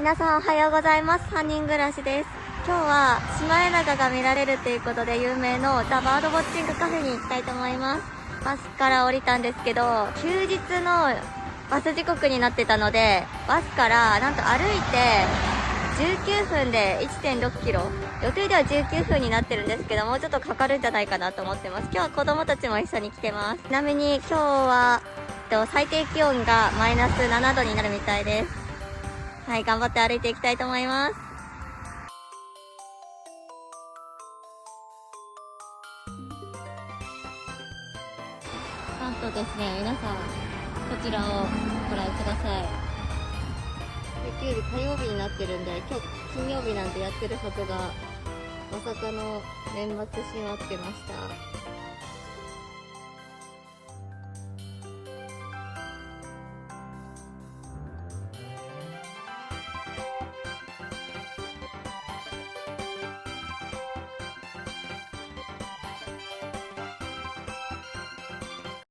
皆さんおはようございます。3人暮らしです。今日はシマエナガが見られるということで有名のザ・バードウォッチングカフェに行きたいと思います。バスから降りたんですけど、休日のバス時刻になってたので、バスからなんと歩いて19分で 1.6 キロ、予定では19分になってるんですけど、もうちょっとかかるんじゃないかなと思ってます。今日は子供たちも一緒に来てます。ちなみに今日は最低気温がマイナス7度になるみたいです。はい、頑張って歩いていきたいと思います。なんとですね、皆さん、こちらをご覧ください。休日火曜日になってるんで、今日金曜日なんでやってるはずが、まさかの年末閉まってました。